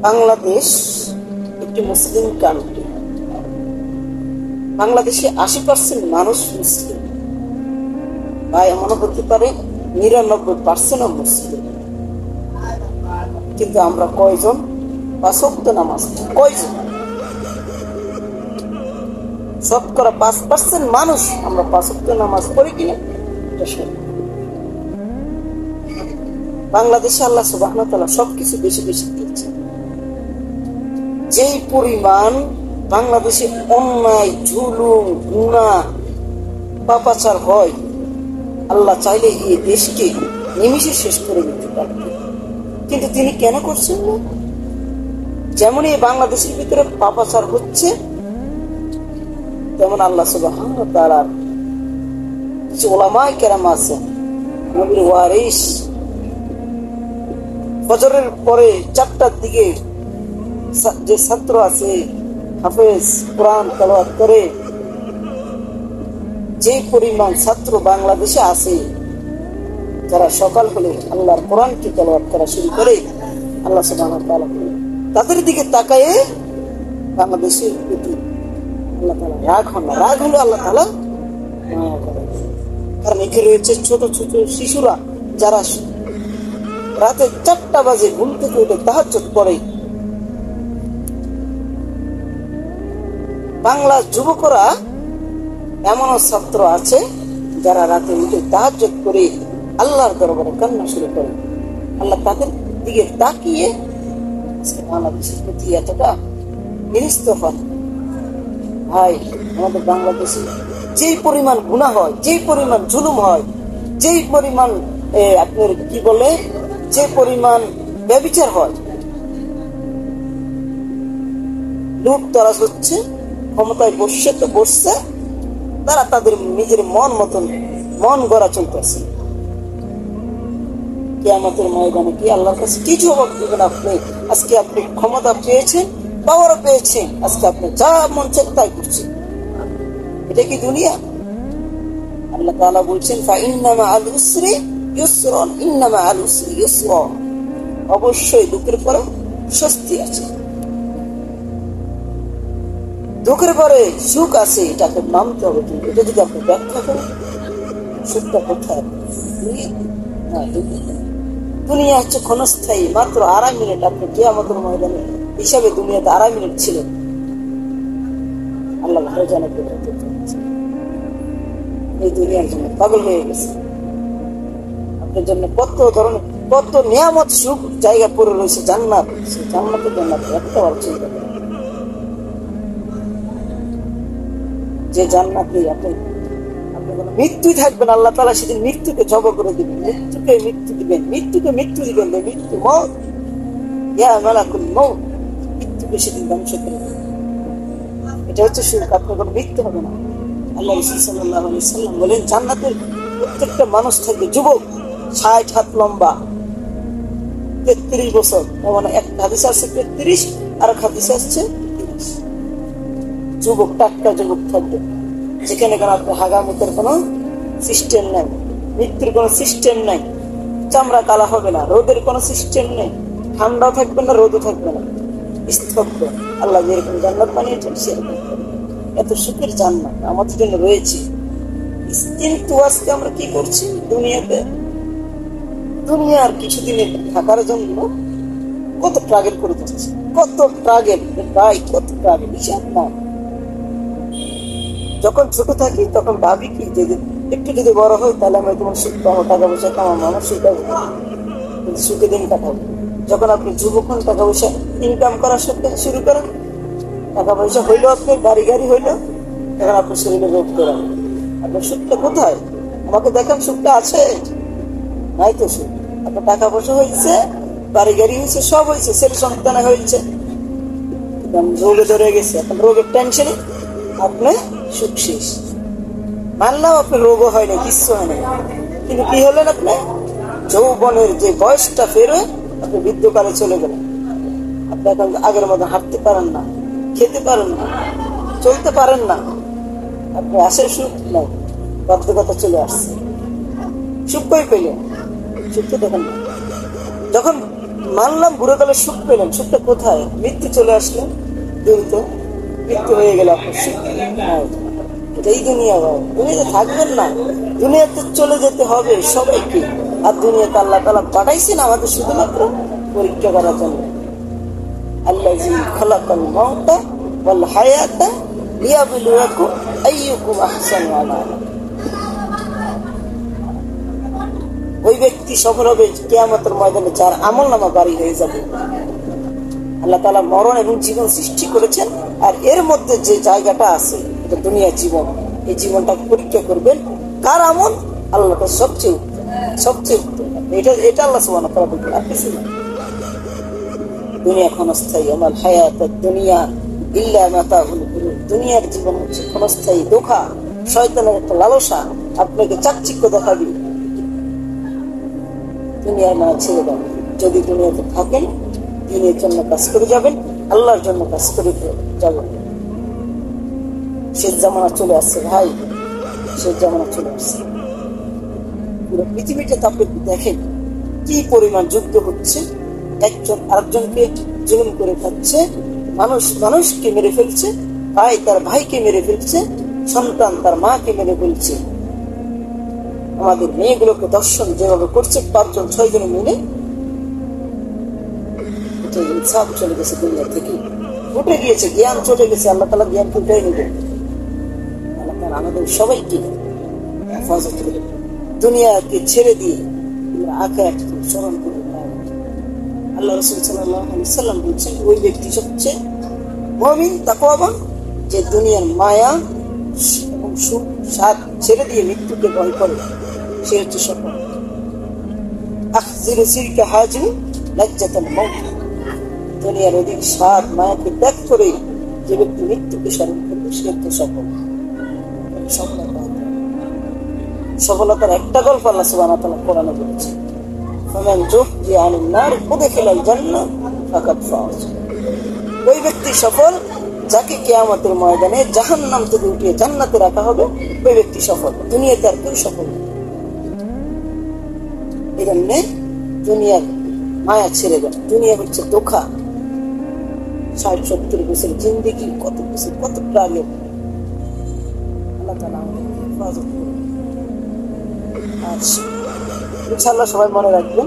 বাংলাদেশ একটি মুসলিম কান্ট্রি। বাংলাদেশে 80% মানুষ মুসলিম, বা এমনও হতে পারে 99% মুসলিম। কিন্তু আমরা কয়জন পাঁচ ওয়াক্ত নামাজ কয়জন? শতকরা 5% মানুষ আমরা পাঁচ ওয়াক্ত নামাজ পড়ি কিনা? বাংলাদেশে আল্লাহ সুবহানাহু ওয়া তাআলা সবকিছু বেশি বেশি দিয়েছেন। যেই পরিমাণ বাংলাদেশে অন্যায়, জুলুম, গুনাহ, পাপাচার হয়, আল্লাহ চাইলে এই দেশকে নিমিষে শেষ করে দিতে পারতেন, কিন্তু তিনি কেন করছেন না? যেমন এই বাংলাদেশের ভিতরে পাপাচার হচ্ছে, তেমন আল্লাহ সুবহানাহু ওয়া তাআলার কিছু উলামায়ে কেরাম আছেন, নবীর ওয়ারিস, ফজরের পরে 4টার দিকে যে ছাত্র আছে হাফেজ কোরআন তেলাওয়াত করে, যে পরিমাণ ছাত্র বাংলাদেশে আছে যারা সকাল হলে আল্লাহর কোরআনকে তেলাওয়াত করা শুরু করে, আল্লাহ সুবহানাহু ওয়া তাআলা তাদের দিকে তাকায়ে বাংলাদেশের প্রতি আল্লাহ তাআলা রাগ হন না। রাগ হলো আল্লাহ তাআলা মায়া করেন। কারণ এখানে রয়েছে ছোট ছোট শিশুরা যারা রাতে 4টা বাজে ঘুম থেকে উঠে তাহাজ্জুদ পড়ে। বাংলা যুবকরা এমনও ছাত্র আছে যারা রাতে উঠে তাহাজ্জুদ করে আল্লাহর দরবারে কান্না শুরু করে। আল্লাহ তাদের দিকে তাকিয়ে বাংলাদেশের প্রতি এতটা নিরস্ত হন। ভাই, আমাদের বাংলাদেশে যেই পরিমাণ গুনাহ হয়, যেই পরিমাণ জুলুম হয়, যেই পরিমাণ আপনার কি বলে, যে পরিমাণ ব্যভিচার হয়, লুটতরাজ হচ্ছে, ক্ষমতায় বসছে, তারা তাদের নিজের মন মতন মন গড়া চলতেছে। কিয়ামতের ময়দানে কি আল্লাহর কাছে কি জবাব দিবেন আপনি? আজকে আপনি ক্ষমতা পেয়েছেন, পাওয়ারও পেয়েছেন, আজকে আপনি যা মন চায় তাই করছেন। এটা কি দুনিয়া? আল্লাহ তাআলা বলছেন ফাইন্না মাআল উসরি ইউসরুন, ইন্না মাআল উসরি ইউসরা, অবশ্যই দুঃখের পরে স্বস্তি আছে, দুঃখের পরে সুখ আছে। এটাকে মানতে হবে। এটা যদি আপনি ব্যাখ্যা করেন, সুখটা কোথায়? দুনিয়া হচ্ছে ক্ষণস্থায়ী, মাত্র 2.5 মিনিট। আপনি কিয়ামতের ময়দানে হিসাবে দুনিয়াতে 2.5 মিনিট ছিলেন, আল্লাহ ভালো জানে। এই দুনিয়ার জন্য পাগল হয়ে গেছে। আপনার জন্য কত নিয়ামত সুখ জায়গা পড়ে রয়েছে, জান্নাত। জান্নাতের একটা বার চিন্তা করেন, যে জান্নাতে আপনি মৃত্যুই থাকবেন, আল্লাহ তাআলা সেদিন মৃত্যুকে জব করে দিবেন, মৃত্যুকে মৃত্যু দিবেন, মৃত্যুকে মৃত্যু দিবেন, মৃত্যু মওত ইয়া মালাকুল মওত, মৃত্যুকে সেদিন ধ্বংস করে দিবেন। এটা হচ্ছে সুখ, আপনার কোনো মৃত্যু হবে না। আল্লাহ রাসূল সাল্লাল্লাহু আলাইহি ওয়াসাল্লাম বলেন, জান্নাতের প্রত্যেকটা মানুষ থাকবে যুবক, 60 হাত লম্বা, 33 বছর। মানে এক হাদিস আছে 33, আর এক হাদিস আছে 30। যুবক, টাটকা যুবক থাকবে, যেখানে কোনো আপনার হাগামুতের কোনো সিস্টেম নাই, মৃত্যুর কোনো সিস্টেম নাই, চামড়া কালা হবে না, রোদের কোনো সিস্টেম নেই, ঠান্ডাও থাকবে না, রোদও থাকবে না, স্তব্ধ। আল্লাহ যেরকম জান্নাত বানিয়েছেন সেরকম এত সুখের জান্নাত আমাদের জন্য রয়েছে। কিন্তু আজকে আমরা কি করছি? দুনিয়ার কিছুদিনের থাকার জন্য কত ট্রাগেল করে যাচ্ছে, কত ট্রাগেল, হিসাব নাই। যখন ছোট থাকি তখন ভাবি কি, যে একটু যদি বড় হয় তাহলে আমি তোমার সুখ পাবো, টাকা পয়সা কামাবো, আমার সুখ পাবো, কিন্তু সুখে দিন কাটাবো। যখন আপনি যুবক হন, টাকা পয়সা ইনকাম করা শুরু করেন, টাকা পয়সা হইলো, আপনার গাড়ি হইলো, তখন আপনার শরীরে রোগ করেন। আপনার সুখটা কোথায়? আমাকে দেখেন, সুখটা আছে? নাই তো সুখ। আপনার টাকা পয়সা হয়েছে, গাড়ি হয়েছে, সব হয়েছে, ছেলে সন্তানে হয়েছে, রোগে ধরে গেছে, এখন রোগের টেনশনে আপনি সুখ শেষ। মানলাম আপনার রোগও হয় না, কিচ্ছু হয় না, কিন্তু কি হলেন? আপনি যৌবনের যে বয়সটা ফেরে আপনি বৃদ্ধকালে চলে গেলেন। আপনি এখন আগের মতো হাঁটতে পারেন না, খেতে পারেন না, চলতে পারেন না। আপনি আসে সুখ নাই, বাধ্যকতা চলে আসছে। সুখ কই পেলেন? সুখ তো দেখেন না। যখন মানলাম বুড়োকালে সুখ পেলেন, সুখটা কোথায়? মৃত্যু চলে আসলো, দ্রুত মৃত্যু হয়ে গেল, আপনার সুখ নাই। এই দুনিয়া ভাই, দুনিয়াতে থাকবেন না, দুনিয়াতে চলে যেতে হবে সবাইকে। আর দুনিয়াতে আল্লাহ তাআলা পাঠাইছেন আমাদের শুধুমাত্র পরীক্ষা করার জন্য। আল্লাযী খালাকাল মাউতা ওয়াল হায়াতা লিয়াবলুয়াকুম আইয়ুকুম আহসানু আমালা। ওই ব্যক্তি সফল হবে কিয়ামতের ময়দানে যার আমলনামা ভারী হয়ে যাবে। আল্লাহ তাআলা মরণ এবং জীবন সৃষ্টি করেছেন, আর এর মধ্যে যে জায়গাটা আছে এটা দুনিয়ার জীবন। এই জীবনটা পরীক্ষা করবেন কার আমল আল্লাহটা সবচেয়ে উত্তম, সবচেয়ে উত্তম। এটা আল্লাহ সুবহানাহু ওয়া তাআলা বলেন, আর কিছু না। দুনিয়া ক্ষণস্থায়ী, আমার হায়াত দুনিয়া ইল্লা মাতাউল গুরুর। দুনিয়ার জীবন হচ্ছে ক্ষণস্থায়ী, ধোঁকা, শয়তানের একটা লালসা, আপনাকে চাকচিক্য দেখাবে। দুনিয়ার মায়া ছেড়ে দেন। যদি দুনিয়াতে থাকেন, দিনের জন্য কাজ করে যাবেন, আল্লাহর জন্য কাজ করে যাবেন। শেষ জামানা চলে আসছে ভাই, শেষ জামানা চলে আসছে। পুরো পৃথিবীটা আপনি দেখেন কি পরিমাণ যুদ্ধ হচ্ছে, একজন আরেকজনকে জুলুম করে খাচ্ছে, মানুষ মানুষকে মেরে ফেলছে, ভাই তার ভাইকে মেরে ফেলছে, সন্তান তার মাকে মেরে ফেলছে। আমাদের মেয়েগুলোকে দর্শন যেভাবে করছে 5 জন 6 জন মিলে, সব চলে গেছে দুনিয়া থেকে, উঠে গিয়েছে, জ্ঞান চলে গেছে। আল্লাহ তাআলা জ্ঞান উঠাই নেবে। আল্লাহ তাআলা আমাদের সবাইকে হেফাজত করবে। দুনিয়াকে ছেড়ে দিয়ে আখিরাত স্মরণ করবে। আল্লাহ রাসূল সাল্লাল্লাহু আলাইহি ওয়াসাল্লাম বলেছেন, ওই ব্যক্তি সবচেয়ে মুমিন তাকওয়াবান যে দুনিয়ার মায়া এবং সুখ স্বাদ ছেড়ে দিয়ে মৃত্যুকে ভয় করে, সে হচ্ছে সফল। আখজিরু সিরকা হাজিম লাজ্জাতাল মাউত। দুনিয়ার অধিক স্বাদ মায়াকে ত্যাগ করে যে ব্যক্তি মৃত্যুকে স্মরণ করবে, সে হচ্ছে সফল। সফলতার একটা গল্প আল্লাহ সুবহানাহু ওয়া তাআলা কোরআনে বলেছে, ফামান যুহজিয়া আনিন নার উদখিলাল জান্নাহ ফাকাদ ফাজ। ওই ব্যক্তি সফল যাকে কিয়ামতের ময়দানে জাহান্নাম থেকে উঠিয়ে জান্নাতে রাখা হবে, ওই ব্যক্তি সফল। দুনিয়াতে আর কেউ সফল না। এই জন্য দুনিয়ার মায়া ছেড়ে দেন। দুনিয়া হচ্ছে ধোঁকা। 60-70 বছর জিন্দেগি, কত বছর, কত প্রাণী। আল্লাহ তাআলা আমাদের হেফাজত করুন। আর ইনশাআল্লাহ সবাই মনে রাখবেন,